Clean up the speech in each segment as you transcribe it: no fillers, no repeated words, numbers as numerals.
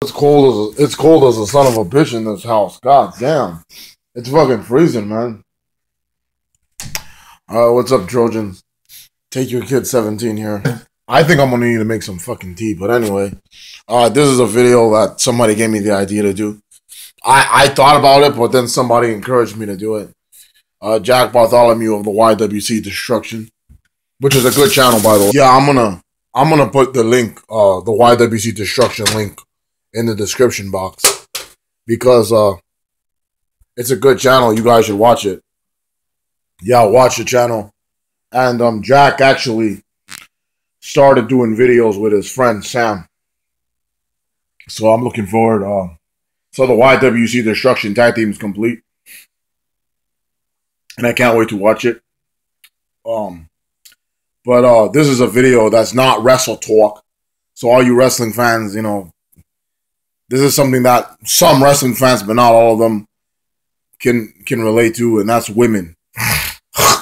It's cold as a son of a bitch in this house. God damn. It's fucking freezing, man. What's up, Trojans? Take your kid 17 here. I think I'm gonna need to make some fucking tea, but anyway. This is a video that somebody gave me the idea to do. I thought about it, but then somebody encouraged me to do it. Jack Bartholomew of the YWC Destruction, which is a good channel, by the way. Yeah, I'm gonna put the link, the YWC Destruction link, in the description box because it's a good channel. You guys should watch it. Yeah, watch the channel. And Jack actually started doing videos with his friend Sam. So I'm looking forward. So the YWC Destruction tag team is complete, and I can't wait to watch it. But this is a video that's not wrestle talk. So all you wrestling fans, you know, this is something that some wrestling fans, but not all of them, can relate to, and that's women.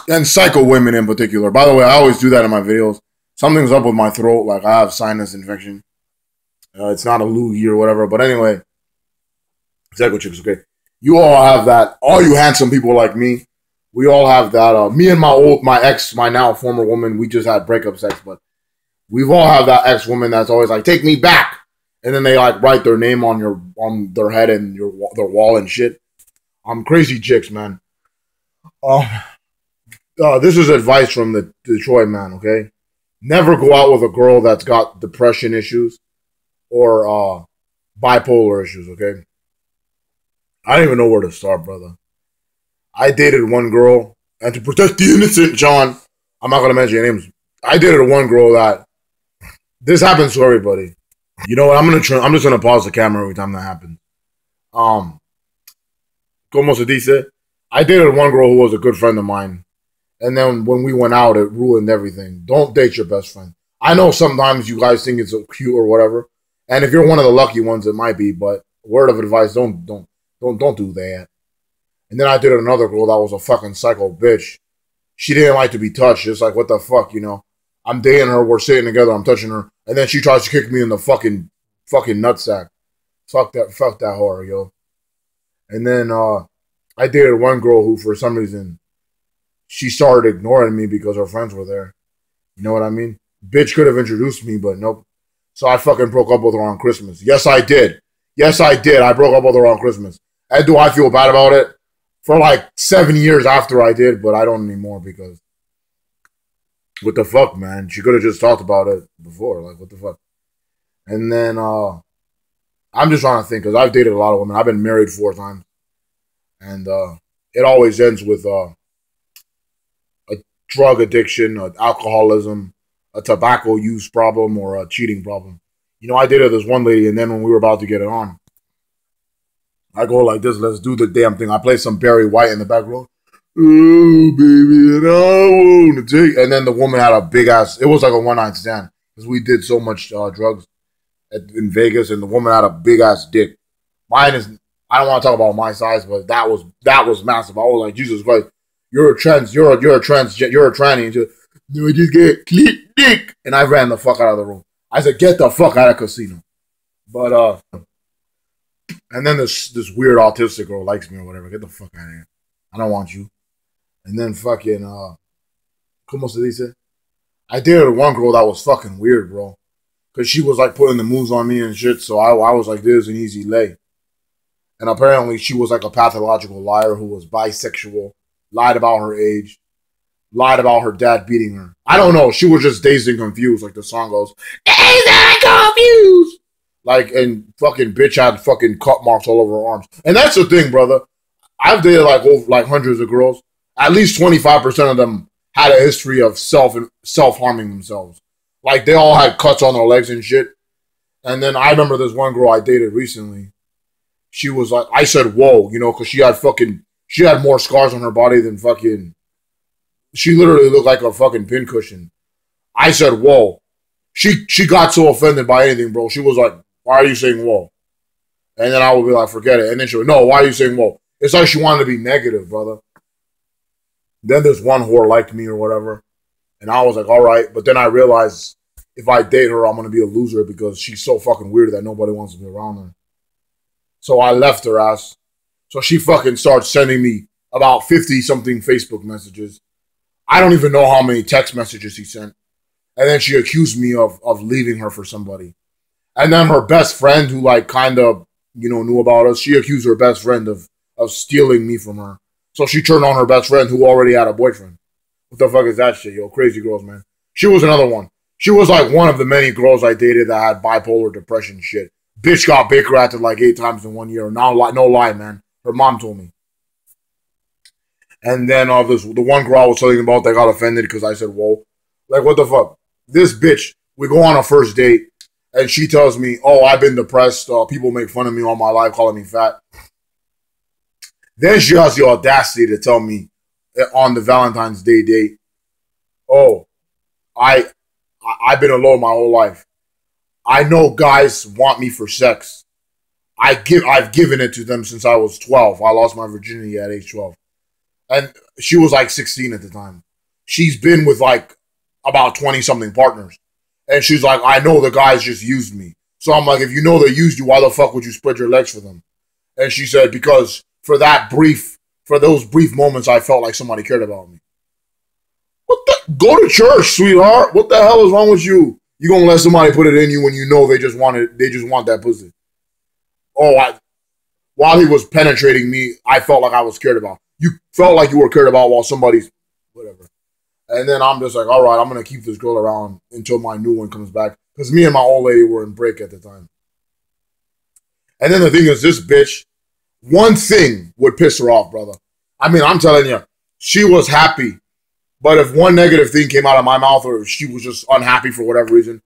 And psycho women in particular. By the way, I always do that in my videos. Something's up with my throat, like I have sinus infection. It's not a loogie or whatever, but anyway. Psycho chicks, okay. You all have that. All you handsome people like me, we all have that. Me and my ex, my now former woman, we just had breakup sex, but we've all have that ex woman that's always like, take me back. And then they like write their name on their head and their wall and shit. Crazy chicks, man. This is advice from the Detroit man, okay? Never go out with a girl that's got depression issues or bipolar issues, okay? I don't even know where to start, brother. I dated one girl, and to protect the innocent, John, I'm not going to mention names. I dated one girl that, this happens to everybody. You know what? I'm just going to pause the camera every time that happens. Como se dice? I dated one girl who was a good friend of mine. And then when we went out, it ruined everything. Don't date your best friend. I know sometimes you guys think it's so cute or whatever. And if you're one of the lucky ones, it might be. But word of advice, don't do that. And then I dated another girl that was a fucking psycho bitch. She didn't like to be touched. It's like, what the fuck, you know? I'm dating her. We're sitting together. I'm touching her. And then she tries to kick me in the fucking nutsack. Fuck that whore, yo. And then I dated one girl who, for some reason, she started ignoring me because her friends were there. You know what I mean? Bitch could have introduced me, but nope. So I fucking broke up with her on Christmas. Yes, I did. Yes, I did. I broke up with her on Christmas. And do I feel bad about it? For like 7 years after I did, but I don't anymore because what the fuck, man? She could have just talked about it before. Like, what the fuck? And then I'm just trying to think because I've dated a lot of women. I've been married 4 times. And it always ends with a drug addiction, alcoholism, a tobacco use problem, or a cheating problem. You know, I dated this one lady, and then when we were about to get it on, I go like this, let's do the damn thing. I play some Barry White in the background. Oh, baby, and I want to take. And then the woman had a big ass, it was like a one-night stand, because we did so much drugs in Vegas, and the woman had a big ass dick. Mine is, I don't want to talk about my size, but that was massive. I was like, Jesus Christ. You're a tranny. And you just get click dick. And I ran the fuck out of the room. I said, get the fuck out of the casino. But, and then this weird autistic girl likes me or whatever. Get the fuck out of here. I don't want you. And then fucking, como se dice? I dated one girl that was fucking weird, bro. Because she was like putting the moves on me and shit. So I was like, this is an easy lay. And apparently she was like a pathological liar who was bisexual. Lied about her age. Lied about her dad beating her. I don't know. She was just dazed and confused. Like the song goes, dazed and confused. Like, and fucking bitch had fucking cut marks all over her arms. And that's the thing, brother. I've dated like hundreds of girls. At least 25% of them had a history of self-harming themselves. Like, they all had cuts on their legs and shit. And then I remember this one girl I dated recently. She was like, I said, whoa, you know, because she had more scars on her body than fucking... She literally looked like a fucking pincushion. I said, whoa. She got so offended by anything, bro. She was like, why are you saying whoa? And then I would be like, forget it. And then she would, no, why are you saying whoa? It's like she wanted to be negative, brother. Then this one whore liked me or whatever. And I was like, all right. But then I realized if I date her, I'm gonna be a loser because she's so fucking weird that nobody wants to be around her. So I left her ass. So she fucking starts sending me about 50 something Facebook messages. I don't even know how many text messages he sent. And then she accused me of leaving her for somebody. And then her best friend, who like kind of, knew about us, she accused her best friend of stealing me from her. So she turned on her best friend who already had a boyfriend. What the fuck is that shit, yo? Crazy girls, man. She was another one. She was like one of the many girls I dated that had bipolar depression shit. Bitch got Baker acted like 8 times in 1 year. Now, no lie, man. Her mom told me. And then the one girl I was telling you about that got offended because I said, whoa. Like, what the fuck? This bitch, we go on a first date, and she tells me, oh, I've been depressed. People make fun of me all my life, calling me fat. Then she has the audacity to tell me on the Valentine's Day date, oh, I've been alone my whole life. I know guys want me for sex. I've given it to them since I was 12. I lost my virginity at age 12. And she was like 16 at the time. She's been with like about 20-something partners. And she's like, I know the guys just used me. So I'm like, if you know they used you, why the fuck would you spread your legs for them? And she said, because for those brief moments, I felt like somebody cared about me. Go to church, sweetheart. What the hell is wrong with you? You gonna let somebody put it in you when you know they just want that pussy? Oh, while he was penetrating me, I felt like I was cared about. You felt like you were cared about while somebody's whatever. And then I'm just like, all right, I'm gonna keep this girl around until my new one comes back. Because me and my old lady were in break at the time. And then the thing is, this bitch, one thing would piss her off, brother. I mean, I'm telling you, she was happy. But if one negative thing came out of my mouth or if she was just unhappy for whatever reason,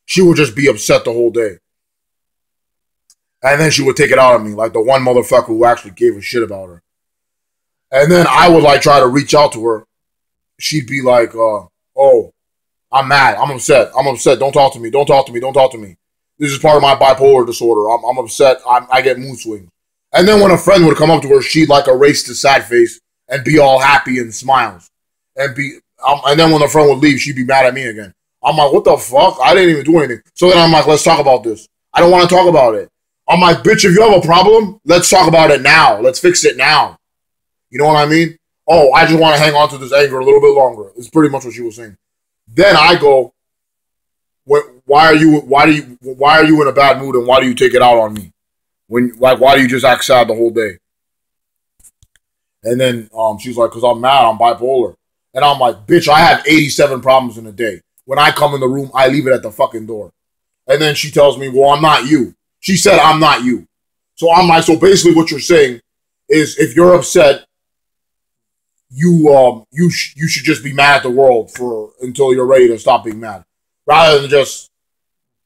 she would just be upset the whole day. And then she would take it out on me, like the one motherfucker who actually gave a shit about her. And then I would like try to reach out to her. She'd be like, oh, I'm mad. I'm upset. Don't talk to me. Don't talk to me. Don't talk to me. This is part of my bipolar disorder. I'm upset. I get mood swings. And then when a friend would come up to her, she'd like erase the sad face and be all happy and smiles. And then when the friend would leave, she'd be mad at me again. I'm like, what the fuck? I didn't even do anything. So then I'm like, let's talk about this. I don't want to talk about it. I'm like, bitch, if you have a problem, let's talk about it now. Let's fix it now. You know what I mean? Oh, I just want to hang on to this anger a little bit longer. It's pretty much what she was saying. Then I go, why are you in a bad mood and why do you take it out on me? Why do you just act sad the whole day? And then she's like, because I'm mad, I'm bipolar. And I'm like, bitch, I have 87 problems in a day. When I come in the room, I leave it at the fucking door. And then she tells me, well, I'm not you. She said, I'm not you. So I'm like, so basically what you're saying is if you're upset, you should just be mad at the world until you're ready to stop being mad. Rather than just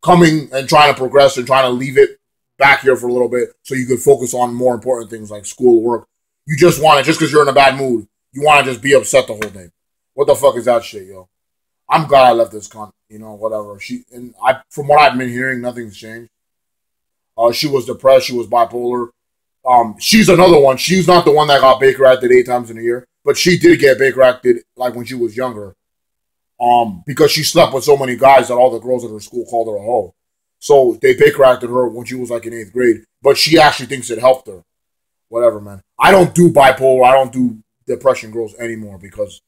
coming and trying to progress and trying to leave it back here for a little bit so you could focus on more important things like school, work. You just want to, just because you're in a bad mood, you want to just be upset the whole day. What the fuck is that shit, yo? I'm glad I left this cunt, whatever. From what I've been hearing, nothing's changed. She was depressed, she was bipolar. She's another one. She's not the one that got Baker acted 8 times in a year, but she did get Baker acted like when she was younger. Because she slept with so many guys that all the girls at her school called her a hoe. So they Baker acted her when she was like in 8th grade, but she actually thinks it helped her. Whatever, man. I don't do bipolar. I don't do depression girls anymore because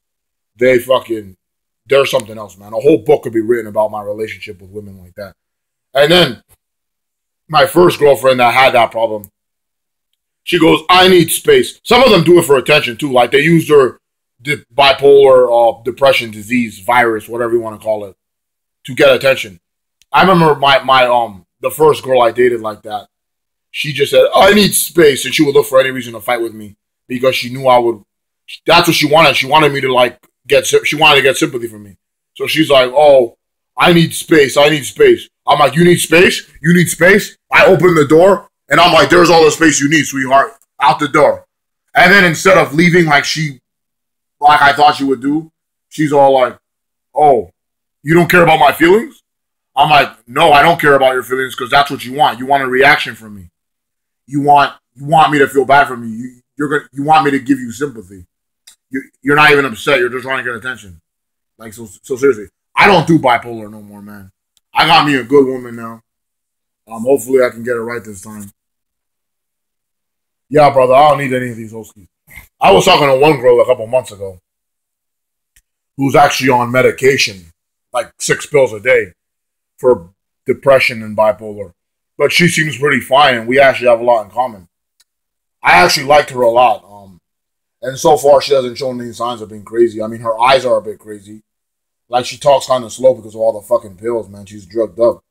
they're something else, man. A whole book could be written about my relationship with women like that. And then my first girlfriend that had that problem, she goes, I need space. Some of them do it for attention too. Like they use their bipolar depression disease, virus, whatever you want to call it, to get attention. I remember the first girl I dated like that. She just said, I need space. And she would look for any reason to fight with me because she knew I would. That's what she wanted. She wanted me to she wanted to get sympathy from me. So she's like, oh, I need space. I need space. I'm like, you need space? You need space? I open the door and I'm like, there's all the space you need, sweetheart. Out the door. And then instead of leaving like I thought she would do, she's all like, oh, you don't care about my feelings? I'm like, no, I don't care about your feelings because that's what you want. You want a reaction from me. You want me to feel bad for me. You want me to give you sympathy. You're not even upset. You're just trying to get attention. Like so seriously, I don't do bipolar no more, man. I got me a good woman now. Hopefully I can get it right this time. Yeah, brother, I don't need any of these Oskies. I was talking to one girl a couple months ago who's actually on medication, like 6 pills a day for depression and bipolar. But she seems pretty fine, and we actually have a lot in common. I actually liked her a lot. And so far, she hasn't shown any signs of being crazy. I mean, her eyes are a bit crazy. Like, she talks kind of slow because of all the fucking pills, man. She's drugged up.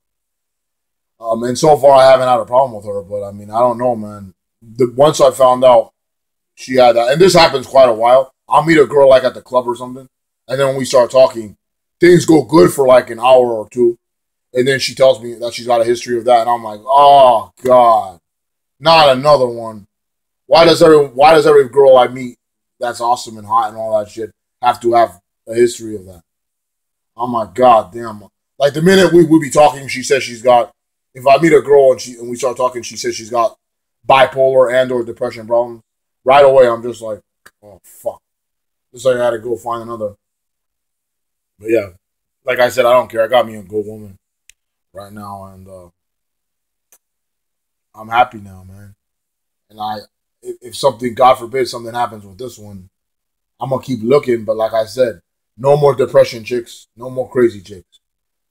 And so far, I haven't had a problem with her. But, I mean, I don't know, man. Once I found out she had that, and this happens quite a while, I'll meet a girl, like, at the club or something. And then when we start talking, things go good for, like, an hour or two. And then she tells me that she's got a history of that. And I'm like, oh, God. Not another one. Why does every girl I meet that's awesome and hot and all that shit have to have a history of that? I'm like, God damn. Like, the minute we be talking, she says she's got, if I meet a girl and we start talking, she says she's got bipolar and or depression problems. Right away, I'm just like, oh, fuck. Just like I had to go find another. But yeah, like I said, I don't care. I got me a good woman right now, and I'm happy now, man. And if something, God forbid, something happens with this one, I'm gonna keep looking. But like I said, no more depression chicks, no more crazy chicks,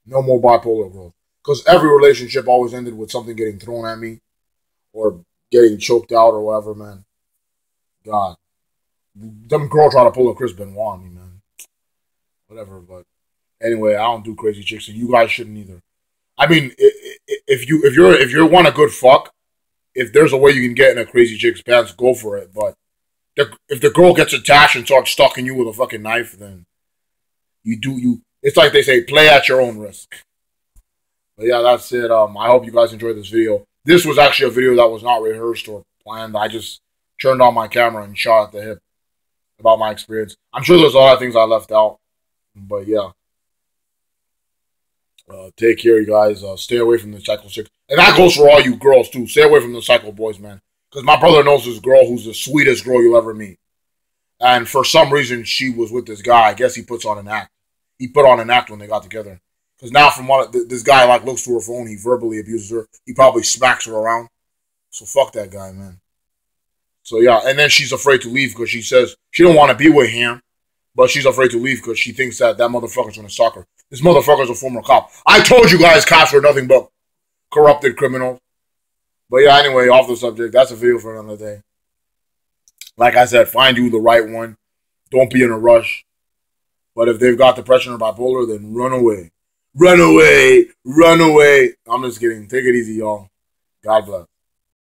no more bipolar girls. Because every relationship always ended with something getting thrown at me or getting choked out or whatever, man. God, them girl try to pull a Chris Benoit on me, man. Whatever, but anyway, I don't do crazy chicks, and you guys shouldn't either. I mean, if you want a good fuck, if there's a way you can get in a crazy chick's pants, go for it. But if the girl gets attached and starts stalking you with a fucking knife, then you. It's like they say, play at your own risk. But yeah, that's it. I hope you guys enjoyed this video. This was actually a video that was not rehearsed or planned. I just turned on my camera and shot at the hip about my experience. I'm sure there's a lot of things I left out, but yeah. Take care, you guys. Stay away from the psycho chicks. And that goes for all you girls, too. Stay away from the psycho boys, man. Because my brother knows this girl who's the sweetest girl you'll ever meet. And for some reason, she was with this guy. I guess he puts on an act. He put on an act when they got together. Because now, from what this guy like looks through her phone, he verbally abuses her. He probably smacks her around. So fuck that guy, man. So yeah, and then she's afraid to leave because she says she don't want to be with him. But she's afraid to leave because she thinks that motherfucker's going to stalk her. This motherfucker's a former cop. I told you guys cops are nothing but corrupted criminals. But yeah, anyway, off the subject. That's a video for another day. Like I said, find you the right one. Don't be in a rush. But if they've got depression or bipolar, then run away. Run away. Run away. I'm just kidding. Take it easy, y'all. God bless.